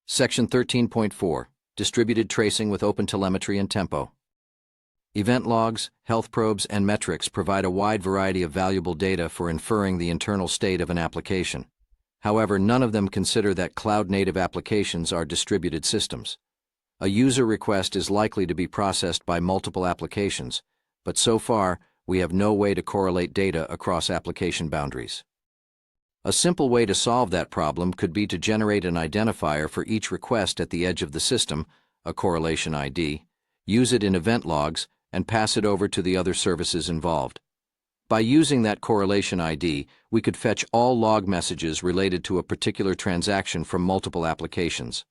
Section 13.4, Distributed Tracing with OpenTelemetry and Tempo. Event logs, health probes, and metrics provide a wide variety of valuable data for inferring the internal state of an application. However, none of them consider that cloud-native applications are distributed systems. A user request is likely to be processed by multiple applications, but so far, we have no way to correlate data across application boundaries. A simple way to solve that problem could be to generate an identifier for each request at the edge of the system, a correlation ID, use it in event logs, and pass it over to the other services involved. By using that correlation ID, we could fetch all log messages related to a particular transaction from multiple applications.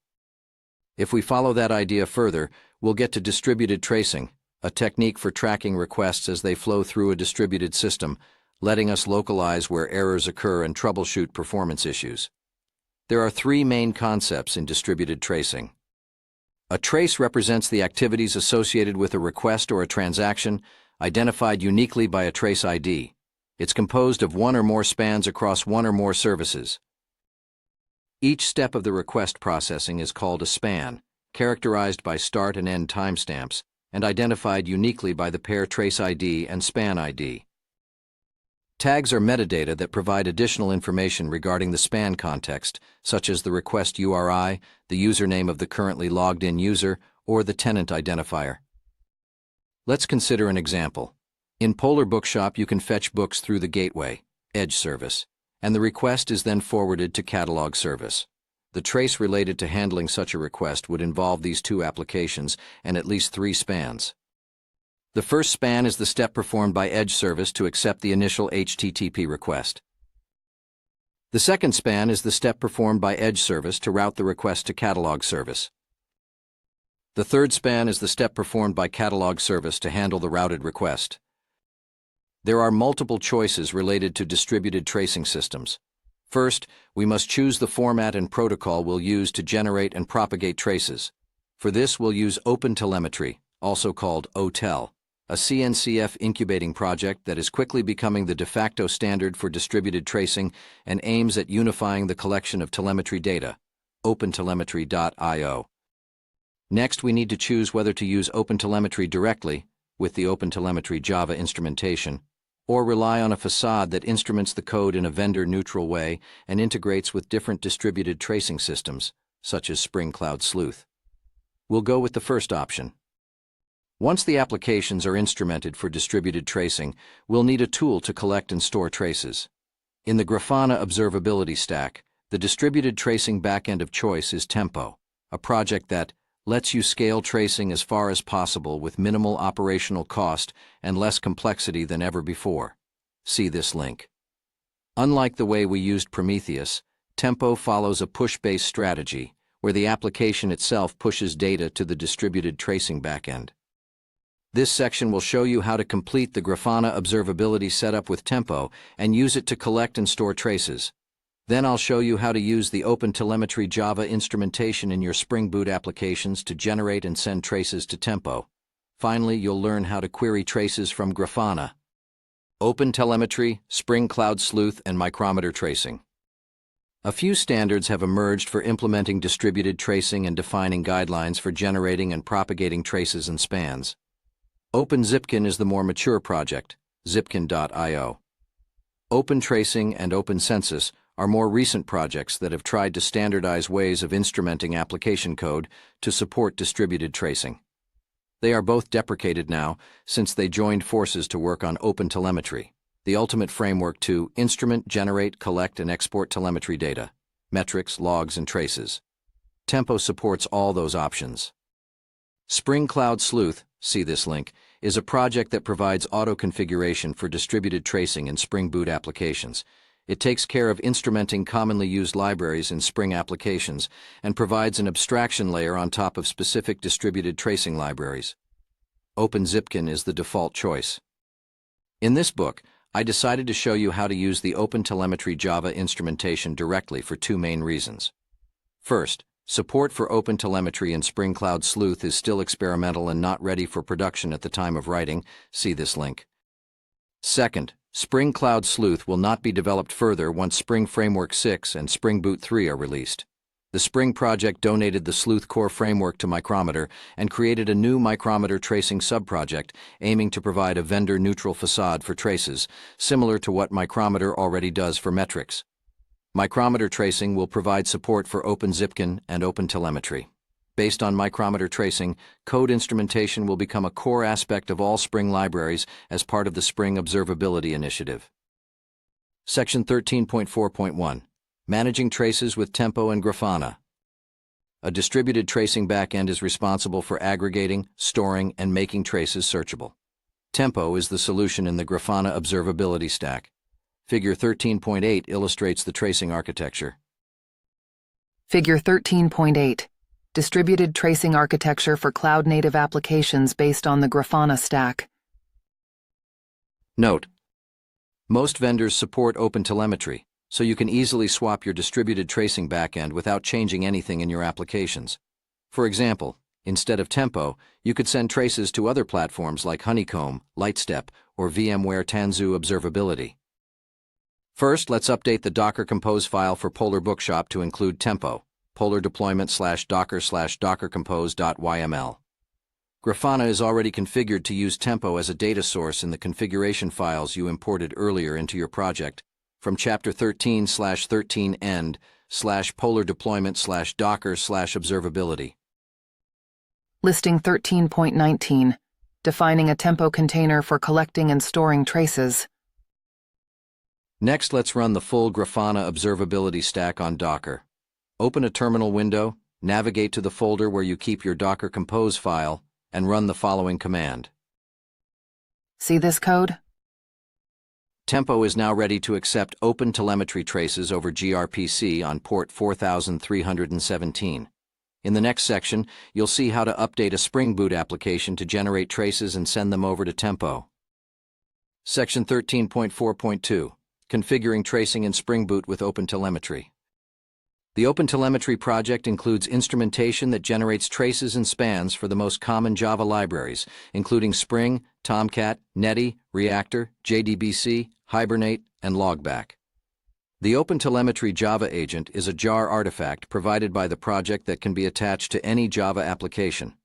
If we follow that idea further, we'll get to distributed tracing, a technique for tracking requests as they flow through a distributed system, letting us localize where errors occur and troubleshoot performance issues. There are three main concepts in distributed tracing. A trace represents the activities associated with a request or a transaction, identified uniquely by a trace ID. It's composed of one or more spans across one or more services. Each step of the request processing is called a span, characterized by start and end timestamps, and identified uniquely by the pair trace ID and span ID. Tags are metadata that provide additional information regarding the span context, such as the request URI, the username of the currently logged-in user, or the tenant identifier. Let's consider an example. In Polar Bookshop, you can fetch books through the Gateway, Edge service, and the request is then forwarded to Catalog service. The trace related to handling such a request would involve these two applications and at least three spans. The first span is the step performed by Edge service to accept the initial HTTP request. The second span is the step performed by Edge service to route the request to Catalog service. The third span is the step performed by Catalog service to handle the routed request. There are multiple choices related to distributed tracing systems. First, we must choose the format and protocol we'll use to generate and propagate traces. For this, we'll use OpenTelemetry, also called OTel, a CNCF incubating project that is quickly becoming the de facto standard for distributed tracing and aims at unifying the collection of telemetry data, OpenTelemetry.io. Next, we need to choose whether to use OpenTelemetry directly, with the OpenTelemetry Java instrumentation, or rely on a facade that instruments the code in a vendor-neutral way and integrates with different distributed tracing systems, such as Spring Cloud Sleuth. We'll go with the first option. Once the applications are instrumented for distributed tracing, we'll need a tool to collect and store traces. In the Grafana observability stack, the distributed tracing backend of choice is Tempo, a project that lets you scale tracing as far as possible with minimal operational cost and less complexity than ever before. See this link. Unlike the way we used Prometheus, Tempo follows a push-based strategy, where the application itself pushes data to the distributed tracing backend. This section will show you how to complete the Grafana observability setup with Tempo and use it to collect and store traces. Then I'll show you how to use the OpenTelemetry Java instrumentation in your Spring Boot applications to generate and send traces to Tempo. Finally, you'll learn how to query traces from Grafana, OpenTelemetry, Spring Cloud Sleuth, and micrometer tracing. A few standards have emerged for implementing distributed tracing and defining guidelines for generating and propagating traces and spans. OpenZipkin is the more mature project, Zipkin.io. OpenTracing and OpenCensus are more recent projects that have tried to standardize ways of instrumenting application code to support distributed tracing. They are both deprecated now since they joined forces to work on OpenTelemetry, the ultimate framework to instrument, generate, collect, and export telemetry data, metrics, logs, and traces. Tempo supports all those options. Spring Cloud Sleuth, see this link, is a project that provides auto-configuration for distributed tracing in Spring Boot applications. It takes care of instrumenting commonly used libraries in Spring applications and provides an abstraction layer on top of specific distributed tracing libraries. OpenZipkin is the default choice. In this book, I decided to show you how to use the OpenTelemetry Java instrumentation directly for two main reasons. First, support for OpenTelemetry and Spring Cloud Sleuth is still experimental and not ready for production at the time of writing. See this link. Second, Spring Cloud Sleuth will not be developed further once Spring Framework 6 and Spring Boot 3 are released. The Spring project donated the Sleuth Core framework to Micrometer and created a new Micrometer tracing subproject aiming to provide a vendor-neutral facade for traces, similar to what Micrometer already does for metrics. Micrometer tracing will provide support for OpenZipkin and OpenTelemetry. Based on micrometer tracing, code instrumentation will become a core aspect of all Spring libraries as part of the Spring Observability Initiative. Section 13.4.1. Managing traces with Tempo and Grafana. A distributed tracing backend is responsible for aggregating, storing, and making traces searchable. Tempo is the solution in the Grafana observability stack. Figure 13.8 illustrates the tracing architecture. Figure 13.8. Distributed tracing architecture for cloud-native applications based on the Grafana stack. Note: most vendors support OpenTelemetry, so you can easily swap your distributed tracing backend without changing anything in your applications. For example, instead of Tempo, you could send traces to other platforms like Honeycomb, Lightstep, or VMware Tanzu Observability. First, let's update the Docker Compose file for Polar Bookshop to include Tempo, polar deployment/docker/dockercompose.yml. Grafana is already configured to use Tempo as a data source in the configuration files you imported earlier into your project from chapter 13/13 end/polar deployment/docker/observability. Listing 13.19. Defining a Tempo container for collecting and storing traces. Next, let's run the full Grafana observability stack on Docker. Open a terminal window, navigate to the folder where you keep your Docker Compose file, and run the following command. See this code? Tempo is now ready to accept OpenTelemetry traces over gRPC on port 4317. In the next section, you'll see how to update a Spring Boot application to generate traces and send them over to Tempo. Section 13.4.2. Configuring tracing in Spring Boot with OpenTelemetry. The OpenTelemetry project includes instrumentation that generates traces and spans for the most common Java libraries, including Spring, Tomcat, Netty, Reactor, JDBC, Hibernate, and Logback. The OpenTelemetry Java agent is a jar artifact provided by the project that can be attached to any Java application.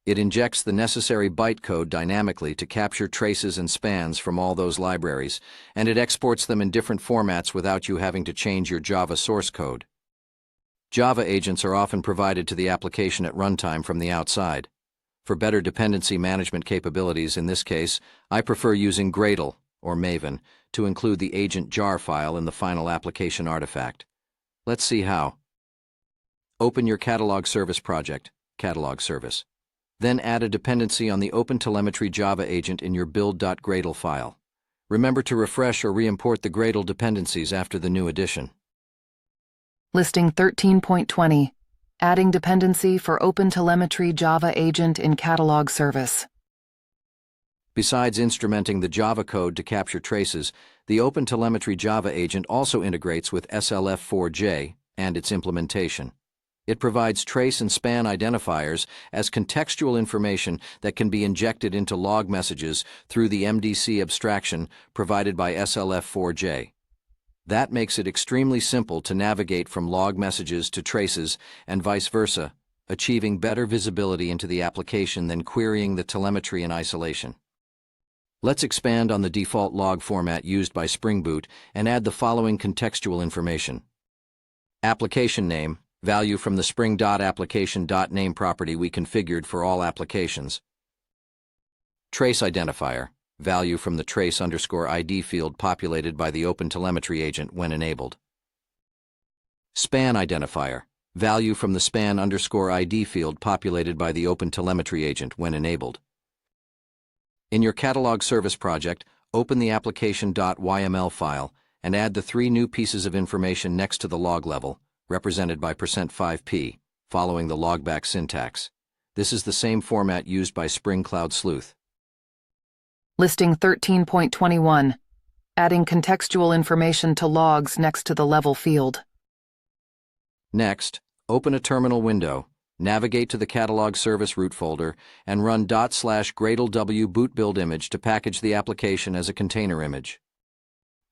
It injects the necessary bytecode dynamically to capture traces and spans from all those libraries, and it exports them in different formats without you having to change your Java source code. Java agents are often provided to the application at runtime from the outside. For better dependency management capabilities in this case, I prefer using Gradle, or Maven, to include the agent jar file in the final application artifact. Let's see how. Open your catalog service project, catalog service. Then add a dependency on the OpenTelemetry Java agent in your build.gradle file. Remember to refresh or re-import the Gradle dependencies after the new addition. Listing 13.20. Adding dependency for OpenTelemetry Java agent in catalog service. Besides instrumenting the Java code to capture traces, the OpenTelemetry Java agent also integrates with SLF4J and its implementation. It provides trace and span identifiers as contextual information that can be injected into log messages through the MDC abstraction provided by SLF4J. That makes it extremely simple to navigate from log messages to traces and vice versa, achieving better visibility into the application than querying the telemetry in isolation. Let's expand on the default log format used by Spring Boot and add the following contextual information. Application name, value from the spring.application.name property we configured for all applications. Trace identifier, value from the trace_ID field populated by the OpenTelemetry agent when enabled. Span identifier, value from the span_ID field populated by the OpenTelemetry agent when enabled. In your catalog service project, open the application.yml file and add the three new pieces of information next to the log level, represented by %5p, following the logback syntax. This is the same format used by Spring Cloud Sleuth. Listing 13.21. Adding contextual information to logs next to the level field. Next, open a terminal window, navigate to the catalog service root folder, and run /gradlew boot build image to package the application as a container image.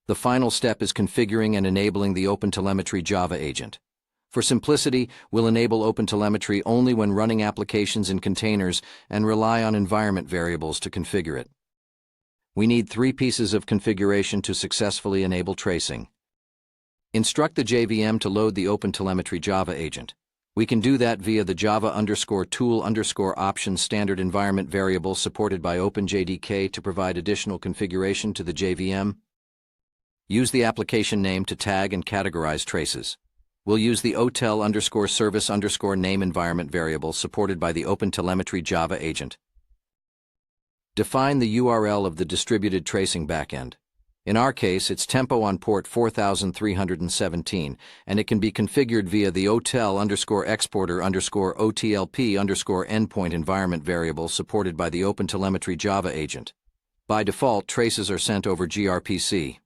The final step is configuring and enabling the OpenTelemetry Java agent. For simplicity, we'll enable OpenTelemetry only when running applications in containers and rely on environment variables to configure it. We need 3 pieces of configuration to successfully enable tracing. Instruct the JVM to load the OpenTelemetry Java agent. We can do that via the Java_tool_options standard environment variable supported by OpenJDK to provide additional configuration to the JVM. Use the application name to tag and categorize traces. We'll use the OTel_service_name environment variable supported by the OpenTelemetry Java agent. Define the URL of the distributed tracing backend. In our case, it's Tempo on port 4317, and it can be configured via the OTel_exporter_OTLP_endpoint environment variable supported by the OpenTelemetry Java agent. By default, traces are sent over gRPC.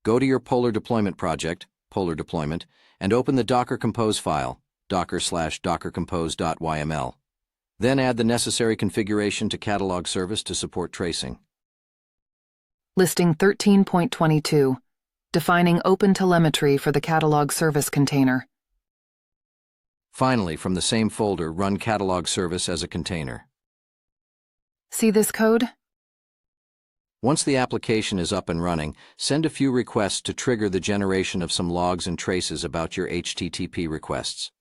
Go to your Polar deployment project, Polar deployment, and open the Docker Compose file, docker/dockercompose.yml. Then add the necessary configuration to catalog service to support tracing. Listing 13.22, defining OpenTelemetry for the catalog service container. Finally, from the same folder, run catalog service as a container. See this code? Once the application is up and running, send a few requests to trigger the generation of some logs and traces about your HTTP requests.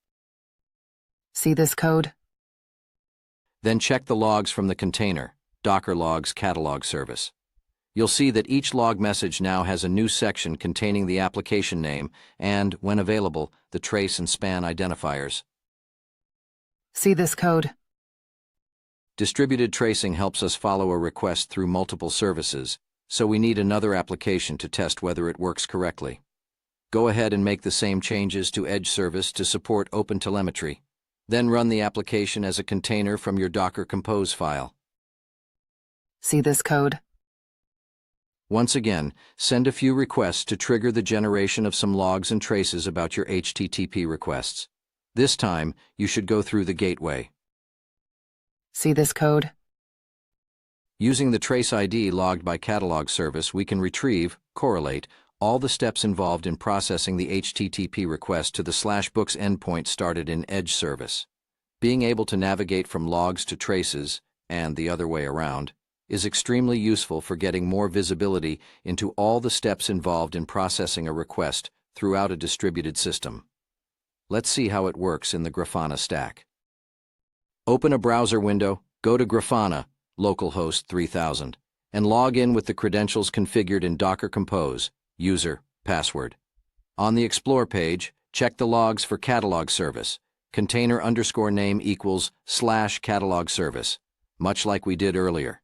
See this code? Then check the logs from the container, Docker logs catalog service. You'll see that each log message now has a new section containing the application name and, when available, the trace and span identifiers. See this code? Distributed tracing helps us follow a request through multiple services, so we need another application to test whether it works correctly. Go ahead and make the same changes to Edge service to support OpenTelemetry. Then run the application as a container from your Docker Compose file. See this code? Once again, send a few requests to trigger the generation of some logs and traces about your HTTP requests. This time, you should go through the gateway. See this code? Using the trace ID logged by catalog service, we can retrieve, correlate, all the steps involved in processing the HTTP request to the /books endpoint started in Edge service. Being able to navigate from logs to traces, and the other way around, is extremely useful for getting more visibility into all the steps involved in processing a request throughout a distributed system. Let's see how it works in the Grafana stack. Open a browser window, go to Grafana, localhost 3000, and log in with the credentials configured in Docker Compose, user, password. On the Explore page, check the logs for catalog service, container_name equals /catalog service, much like we did earlier.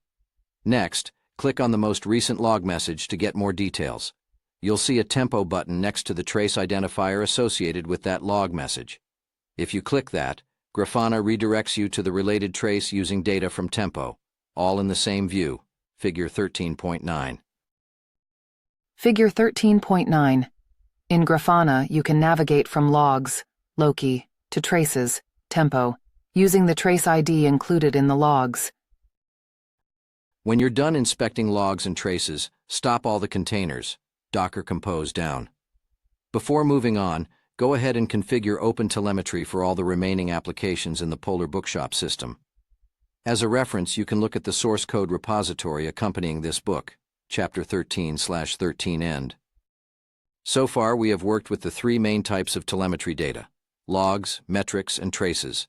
Next, click on the most recent log message to get more details. You'll see a Tempo button next to the trace identifier associated with that log message. If you click that, Grafana redirects you to the related trace using data from Tempo, all in the same view, Figure 13.9. Figure 13.9. In Grafana, you can navigate from logs, Loki, to traces, Tempo, using the trace ID included in the logs. When you're done inspecting logs and traces, stop all the containers, Docker Compose down. Before moving on, go ahead and configure OpenTelemetry for all the remaining applications in the Polar Bookshop system. As a reference, you can look at the source code repository accompanying this book, Chapter 13/13end. So far, we have worked with the 3 main types of telemetry data: logs, metrics, and traces.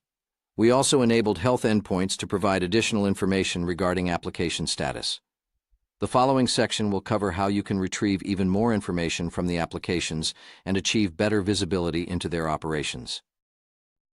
We also enabled health endpoints to provide additional information regarding application status. The following section will cover how you can retrieve even more information from the applications and achieve better visibility into their operations.